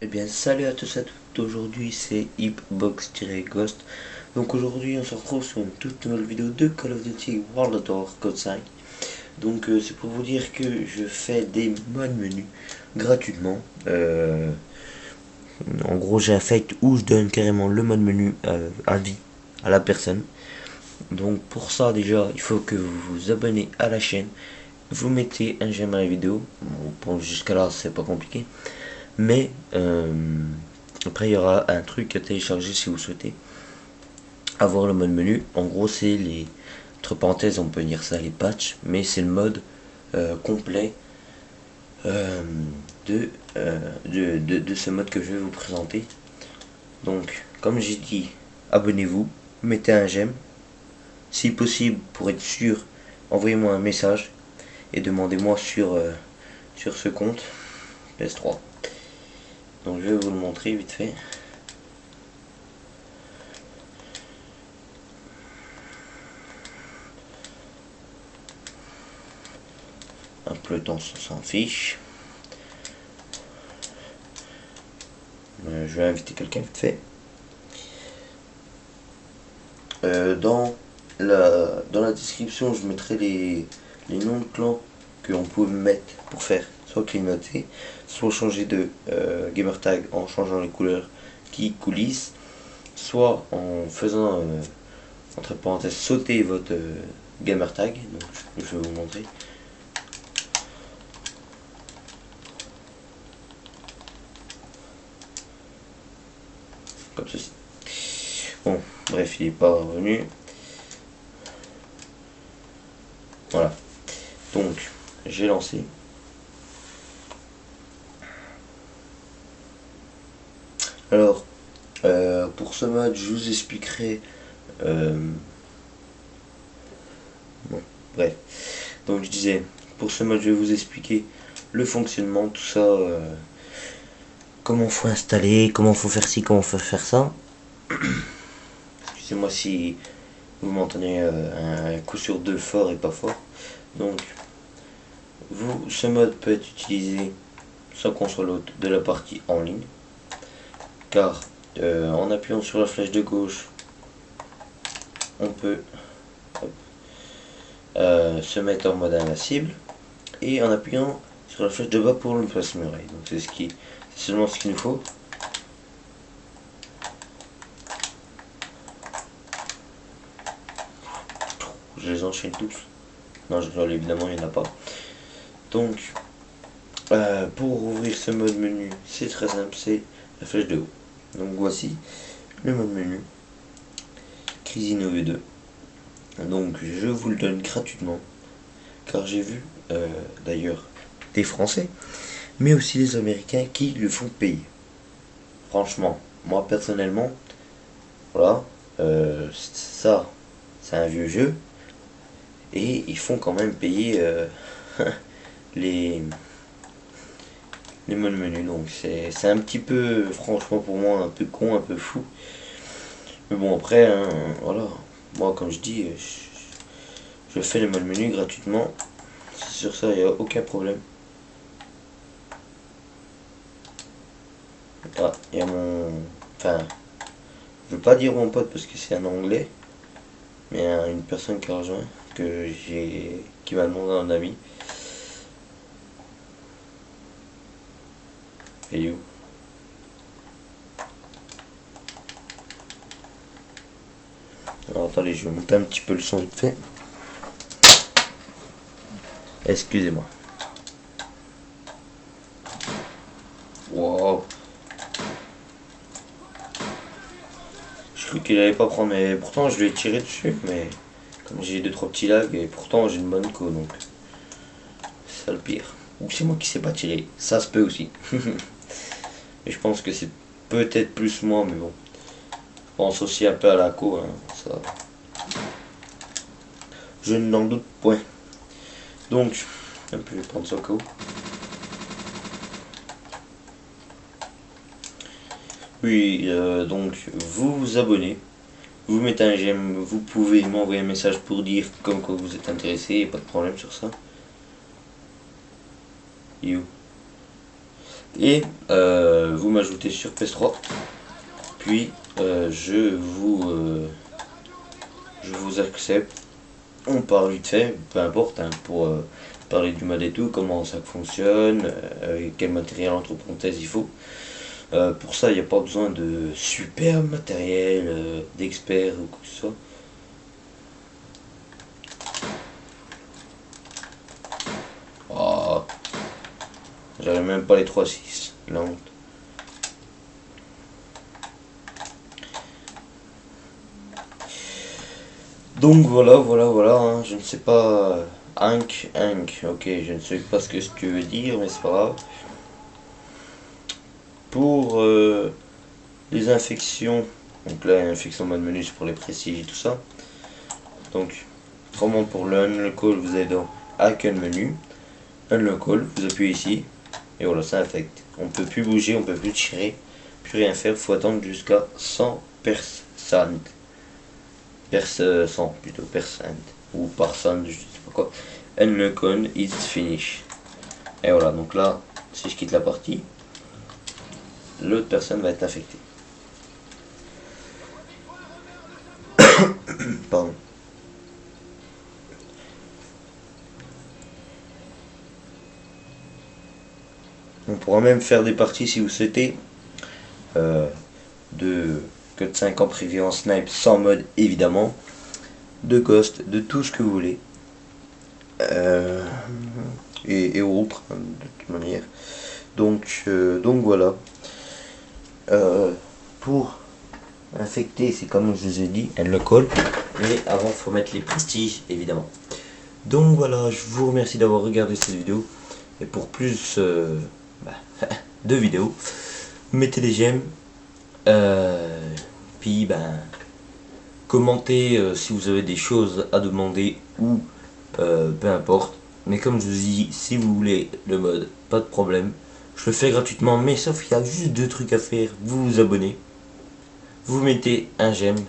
Eh bien, salut à tous et à toutes. Aujourd'hui, c'est Hipbox-Ghost. Donc, aujourd'hui, on se retrouve sur une toute nouvelle vidéo de Call of Duty World at War Code 5. Donc, c'est pour vous dire que je fais des modes menus gratuitement. En gros, j'ai un fait où je donne carrément le mode menu à vie à la personne. Donc, pour ça, déjà, il faut que vous vous abonnez à la chaîne. Vous mettez un j'aime à la vidéo. Bon, jusqu'à là, c'est pas compliqué. Mais après, il y aura un truc à télécharger si vous souhaitez avoir le mode menu. En gros, c'est les, entre parenthèses, on peut dire ça les patchs, mais c'est le mode complet euh, de ce mode que je vais vous présenter. Donc, comme j'ai dit, abonnez-vous, mettez un j'aime. Si possible, pour être sûr, envoyez-moi un message et demandez-moi sur ce compte PS3. Donc, je vais vous le montrer vite fait. Un peu le temps, on s'en fiche. Je vais inviter quelqu'un vite fait. Dans la description, je mettrai les noms de clans qu'on peut mettre pour faire soit clignoter, soit changer de gamertag en changeant les couleurs qui coulissent, soit en faisant, entre parenthèses, sauter votre gamertag. Donc, je vais vous montrer. Comme ceci. Bon, bref, il n'est pas revenu. Voilà. Donc, j'ai lancé. Alors, pour ce mode, je vous expliquerai. Bon, bref. Donc, je disais, pour ce mode, je vais vous expliquer le fonctionnement, tout ça. Comment faut installer, comment faut faire ci, comment faut faire ça. Excusez-moi si vous m'entendez un coup sur deux fort et pas fort. Donc, ce mode peut être utilisé sans console haute de la partie en ligne, car en appuyant sur la flèche de gauche, on peut se mettre en mode invincible, et en appuyant sur la flèche de bas pour le place muraille. Donc c'est seulement ce qu'il nous faut. Je les enchaîne tous. Non, je rigole, évidemment, il n'y en a pas. Donc, pour ouvrir ce mode menu, c'est très simple, c'est la flèche de haut. Donc voici le mode menu Crisino V2. Donc je vous le donne gratuitement, car j'ai vu d'ailleurs des Français, mais aussi des Américains qui le font payer. Franchement, moi personnellement, voilà, ça, c'est un vieux jeu, et ils font quand même payer les, les modes menus. Donc c'est un petit peu, franchement pour moi, un peu con, un peu fou. Mais bon après, hein, voilà, moi comme je dis, je fais les modes menus gratuitement. Sur ça, il n'y a aucun problème. Ah, il y a mon... Enfin, je veux pas dire mon pote parce que c'est un anglais, mais il y a une personne qui a rejoint, qui m'a demandé un ami. Et où? Alors attendez, je vais monter un petit peu le son vite fait. Excusez-moi. Wow. Je crois qu'il allait pas prendre, mais pourtant je lui ai tiré dessus, mais comme j'ai 2-3 petits lags, et pourtant j'ai une bonne co, donc c'est ça le pire. Ou c'est moi qui sais pas tirer, ça se peut aussi. Mais je pense que c'est peut-être plus moi, mais bon. Je pense aussi un peu à la co, hein, ça. Je n'en doute point. Donc, un peu, je vais prendre ça au cas où. Oui, donc vous vous abonnez, vous mettez un j'aime, vous pouvez m'envoyer un message pour dire comme quoi vous êtes intéressé, pas de problème sur ça. You. Et vous m'ajoutez sur PS3, puis je vous accepte. On parle vite fait, peu importe, hein, pour parler du mode et tout, comment ça fonctionne, quel matériel entre parenthèses il faut. Pour ça, il n'y a pas besoin de super matériel, d'expert ou quoi que ce soit. Oh, j'avais même pas les 3-6, la honte. Donc voilà, hein, je ne sais pas. Hank, ok, je ne sais pas ce que tu veux dire, mais c'est pas grave. Pour les infections, donc là, infection mode menu, c'est pour les prestiges et tout ça. Donc, vraiment pour le unlock all, vous allez dans Icon menu, unlock all, vous appuyez ici, et voilà, ça infecte. On peut plus bouger, on peut plus tirer, plus rien faire, faut attendre jusqu'à 100 personnes. 100 plutôt, personne, ou personne, je sais pas quoi. Unlock all is finish. Et voilà, donc là, si je quitte la partie, l'autre personne va être infectée. Pardon. On pourra même faire des parties si vous souhaitez de code 5 en privé en snipe sans mode évidemment, de Ghost, de tout ce que vous voulez. Et autres de toute manière. Donc voilà. Pour infecter, c'est comme je vous ai dit, elle le colle. Mais avant, il faut mettre les prestiges évidemment. Donc voilà, je vous remercie d'avoir regardé cette vidéo. Et pour plus de vidéos, mettez des j'aime. Puis commentez si vous avez des choses à demander ou peu importe. Mais comme je vous dis, si vous voulez le mode, pas de problème. Je le fais gratuitement, mais sauf qu'il y a juste deux trucs à faire. Vous vous abonnez, vous mettez un j'aime,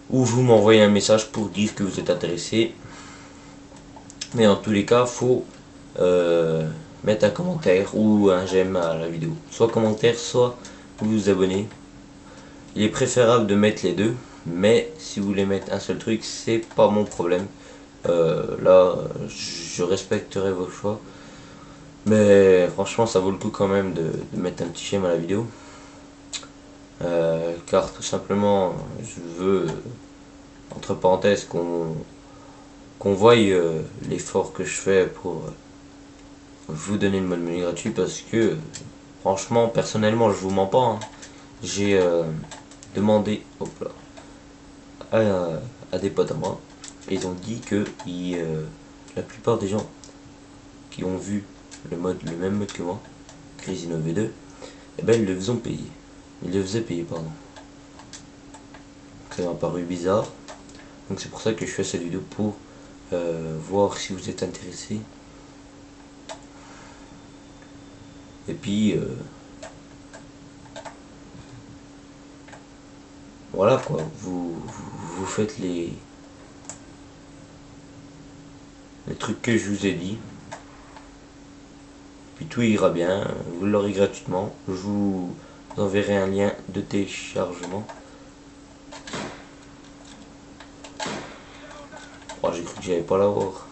ou vous m'envoyez un message pour dire que vous êtes intéressé. Mais en tous les cas, faut mettre un commentaire ou un j'aime à la vidéo. Soit commentaire, soit vous vous abonnez. Il est préférable de mettre les deux, mais si vous voulez mettre un seul truc, c'est pas mon problème. Là, je respecterai vos choix. Mais franchement, ça vaut le coup quand même de mettre un petit j'aime à la vidéo. Car tout simplement, je veux, entre parenthèses, qu'on voie l'effort que je fais pour vous donner le mode menu gratuit, parce que franchement, personnellement, je vous mens pas, hein. J'ai demandé à des potes à moi, et ils ont dit que la plupart des gens qui ont vu le même mode que moi, Crazy 9v2, et ben ils le faisaient payer. Ils le faisaient payer, pardon. Ça m'a paru bizarre. Donc c'est pour ça que je fais cette vidéo, pour voir si vous êtes intéressé. Et puis voilà quoi, vous faites les trucs que je vous ai dit. Puis tout ira bien, vous l'aurez gratuitement. Je vous enverrai un lien de téléchargement. Oh, j'ai cru que j'allais pas l'avoir.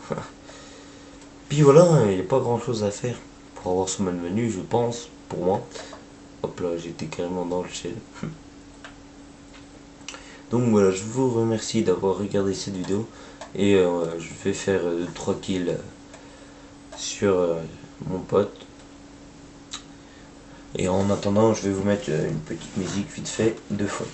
Puis voilà, il n'y a pas grand chose à faire pour avoir ce mode menu, je pense, pour moi. Hop là, j'étais carrément dans le shell. Donc voilà, je vous remercie d'avoir regardé cette vidéo. Et je vais faire 3 kills sur mon pote. Et en attendant, je vais vous mettre une petite musique vite fait de fond.